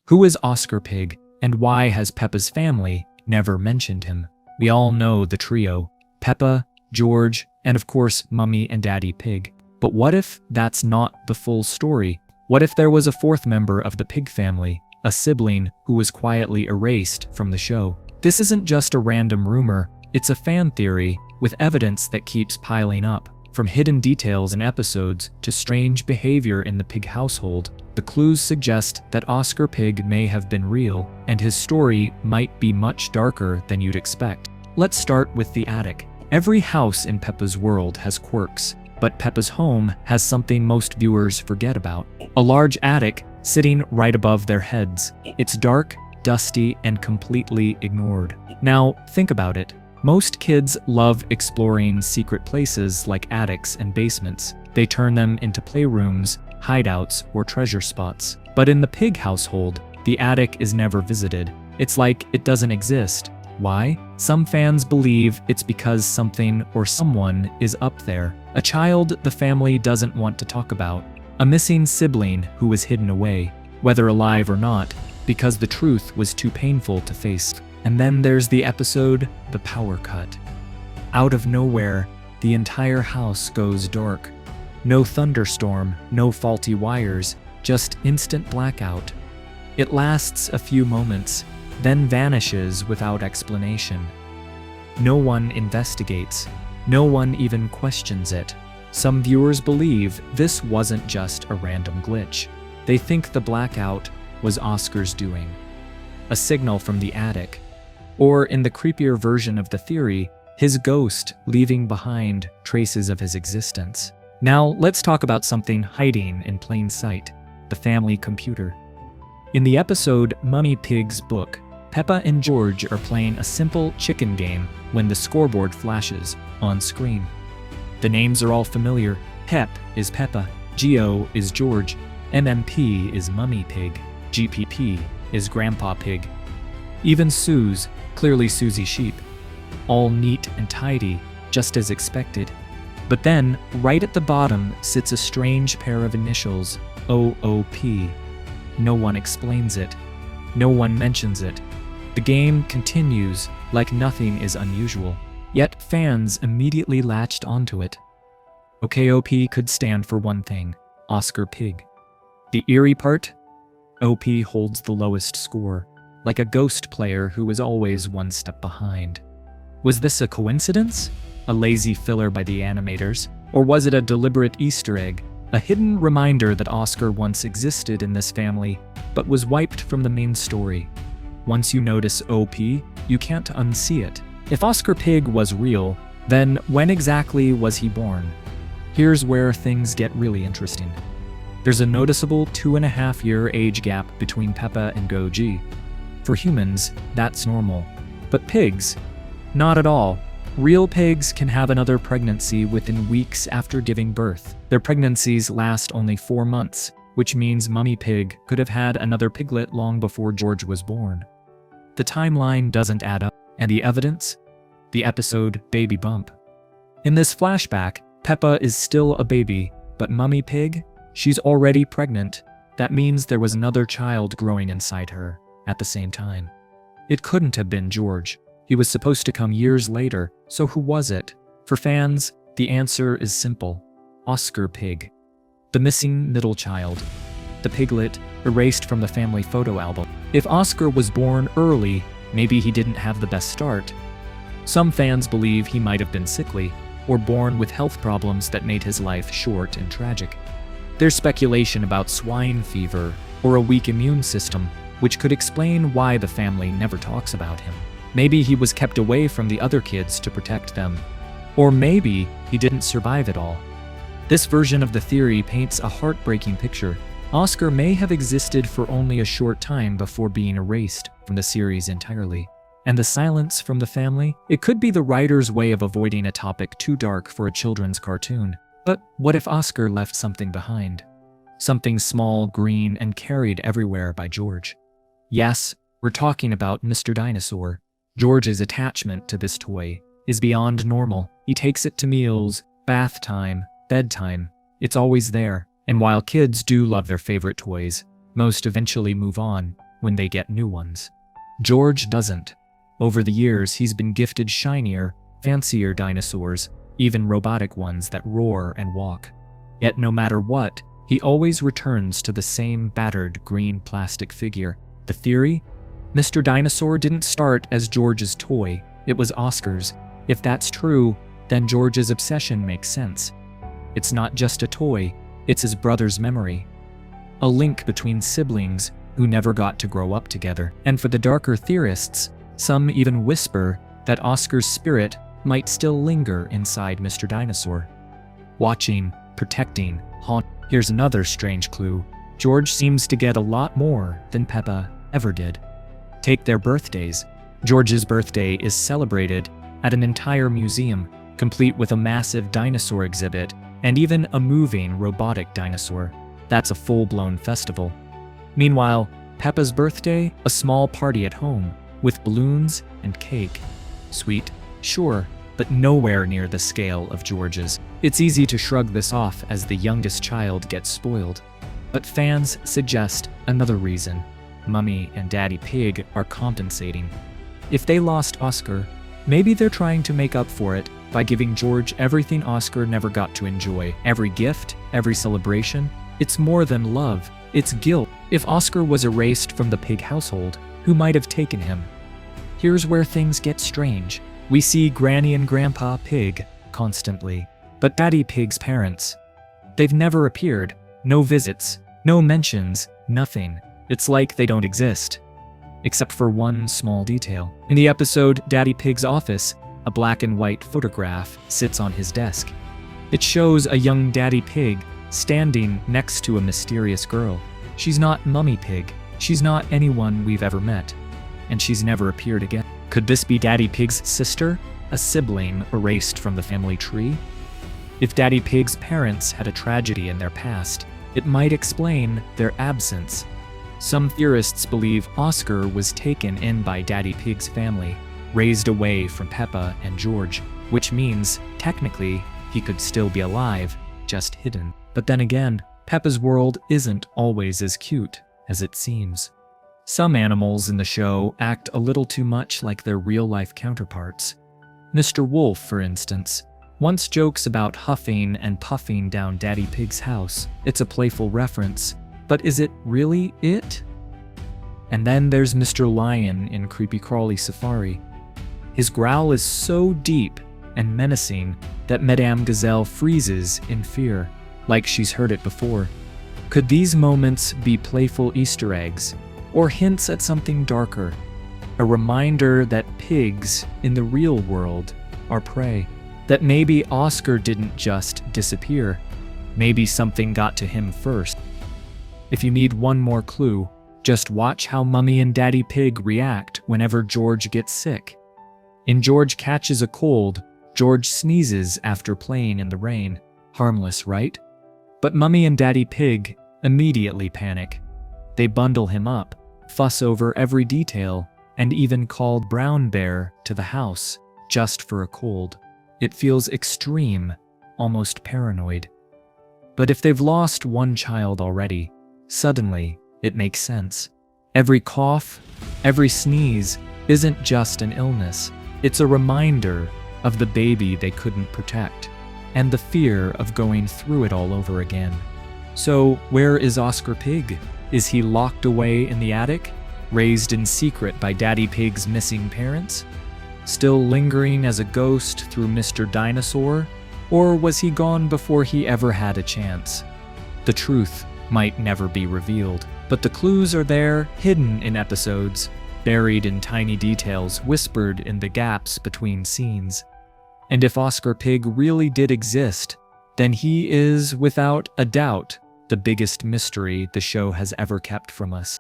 Who is Oscar Pig, and why has Peppa's family never mentioned him? We all know the trio: Peppa, George, and of course Mummy and Daddy Pig. But what if that's not the full story? What if there was a fourth member of the Pig family, a sibling who was quietly erased from the show? This isn't just a random rumor, it's a fan theory with evidence that keeps piling up. From hidden details in episodes to strange behavior in the Pig household, the clues suggest that Oscar Pig may have been real, and his story might be much darker than you'd expect. Let's start with the attic. Every house in Peppa's world has quirks, but Peppa's home has something most viewers forget about: a large attic sitting right above their heads. It's dark, dusty, and completely ignored. Now, think about it. Most kids love exploring secret places like attics and basements. They turn them into playrooms, hideouts, or treasure spots. But in the Pig household, the attic is never visited. It's like it doesn't exist. Why? Some fans believe it's because something or someone is up there. A child the family doesn't want to talk about. A missing sibling who was hidden away, whether alive or not, because the truth was too painful to face. And then there's the episode, The Power Cut. Out of nowhere, the entire house goes dark. No thunderstorm, no faulty wires, just instant blackout. It lasts a few moments, then vanishes without explanation. No one investigates. No one even questions it. Some viewers believe this wasn't just a random glitch. They think the blackout was Oscar's doing. A signal from the attic. Or, in the creepier version of the theory, his ghost leaving behind traces of his existence. Now, let's talk about something hiding in plain sight: the family computer. In the episode Mummy Pig's Book, Peppa and George are playing a simple chicken game when the scoreboard flashes on screen. The names are all familiar. Pep is Peppa, Geo is George, MMP is Mummy Pig, GPP is Grandpa Pig. Even Suze, clearly Susie Sheep. All neat and tidy, just as expected. But then, right at the bottom sits a strange pair of initials, OOP. No one explains it. No one mentions it. The game continues like nothing is unusual. Yet fans immediately latched onto it. OKOP could stand for one thing: Oscar Pig. The eerie part? OP holds the lowest score, like a ghost player who was always one step behind. Was this a coincidence? A lazy filler by the animators? Or was it a deliberate Easter egg? A hidden reminder that Oscar once existed in this family, but was wiped from the main story. Once you notice OP, you can't unsee it. If Oscar Pig was real, then when exactly was he born? Here's where things get really interesting. There's a noticeable 2.5-year age gap between Peppa and Goji. For humans, that's normal. But pigs? Not at all. Real pigs can have another pregnancy within weeks after giving birth. Their pregnancies last only 4 months, which means Mummy Pig could have had another piglet long before George was born. The timeline doesn't add up. And the evidence? The episode Baby Bump. In this flashback, Peppa is still a baby, but Mummy Pig? She's already pregnant. That means there was another child growing inside her at the same time. It couldn't have been George. He was supposed to come years later, so who was it? For fans, the answer is simple: Oscar Pig. The missing middle child. The piglet erased from the family photo album. If Oscar was born early, maybe he didn't have the best start. Some fans believe he might have been sickly, or born with health problems that made his life short and tragic. There's speculation about swine fever or a weak immune system, which could explain why the family never talks about him. Maybe he was kept away from the other kids to protect them. Or maybe he didn't survive it all. This version of the theory paints a heartbreaking picture. Oscar may have existed for only a short time before being erased from the series entirely. And the silence from the family? It could be the writer's way of avoiding a topic too dark for a children's cartoon. But what if Oscar left something behind? Something small, green, and carried everywhere by George. Yes, we're talking about Mr. Dinosaur. George's attachment to this toy is beyond normal. He takes it to meals, bath time, bedtime. It's always there. And while kids do love their favorite toys, most eventually move on. when they get new ones. George doesn't. Over the years, he's been gifted shinier, fancier dinosaurs, even robotic ones that roar and walk. Yet no matter what, he always returns to the same battered green plastic figure. The theory? Mr. Dinosaur didn't start as George's toy, it was Oscar's. If that's true, then George's obsession makes sense. It's not just a toy, it's his brother's memory. A link between siblings who never got to grow up together. And for the darker theorists, some even whisper that Oscar's spirit might still linger inside Mr. Dinosaur. Watching, protecting, haunting. Here's another strange clue. George seems to get a lot more than Peppa ever did. Take their birthdays. George's birthday is celebrated at an entire museum, complete with a massive dinosaur exhibit and even a moving robotic dinosaur. That's a full-blown festival. Meanwhile, Peppa's birthday, a small party at home, with balloons and cake. Sweet, sure, but nowhere near the scale of George's. It's easy to shrug this off as the youngest child gets spoiled. But fans suggest another reason. Mummy and Daddy Pig are compensating. If they lost Oscar, maybe they're trying to make up for it by giving George everything Oscar never got to enjoy. Every gift, every celebration. It's more than love, it's guilt. If Oscar was erased from the Pig household, who might have taken him? Here's where things get strange. We see Granny and Grandpa Pig constantly, but Daddy Pig's parents, they've never appeared. No visits, no mentions, nothing. It's like they don't exist. Except for one small detail. In the episode Daddy Pig's Office, a black and white photograph sits on his desk. It shows a young Daddy Pig standing next to a mysterious girl. She's not Mummy Pig. She's not anyone we've ever met. And she's never appeared again. Could this be Daddy Pig's sister? A sibling erased from the family tree? If Daddy Pig's parents had a tragedy in their past, it might explain their absence. Some theorists believe Oscar was taken in by Daddy Pig's family, raised away from Peppa and George, which means, technically, he could still be alive, just hidden. But then again, Peppa's world isn't always as cute as it seems. Some animals in the show act a little too much like their real-life counterparts. Mr. Wolf, for instance, once jokes about huffing and puffing down Daddy Pig's house. It's a playful reference, but is it really it? And then there's Mr. Lion in Creepy Crawly Safari. His growl is so deep and menacing that Madame Gazelle freezes in fear, like she's heard it before. Could these moments be playful Easter eggs, or hints at something darker? A reminder that pigs in the real world are prey. That maybe Oscar didn't just disappear. Maybe something got to him first. If you need one more clue, just watch how Mummy and Daddy Pig react whenever George gets sick. In George Catches a Cold, George sneezes after playing in the rain. Harmless, right? But Mummy and Daddy Pig immediately panic. They bundle him up, fuss over every detail, and even called Brown Bear to the house just for a cold. It feels extreme, almost paranoid. But if they've lost one child already, suddenly it makes sense. Every cough, every sneeze isn't just an illness. It's a reminder of the baby they couldn't protect, and the fear of going through it all over again. So where is Oscar Pig? Is he locked away in the attic, raised in secret by Daddy Pig's missing parents? Still lingering as a ghost through Mr. Dinosaur? Or was he gone before he ever had a chance? The truth might never be revealed, but the clues are there, hidden in episodes, buried in tiny details whispered in the gaps between scenes. And if Oscar Pig really did exist, then he is, without a doubt, the biggest mystery the show has ever kept from us.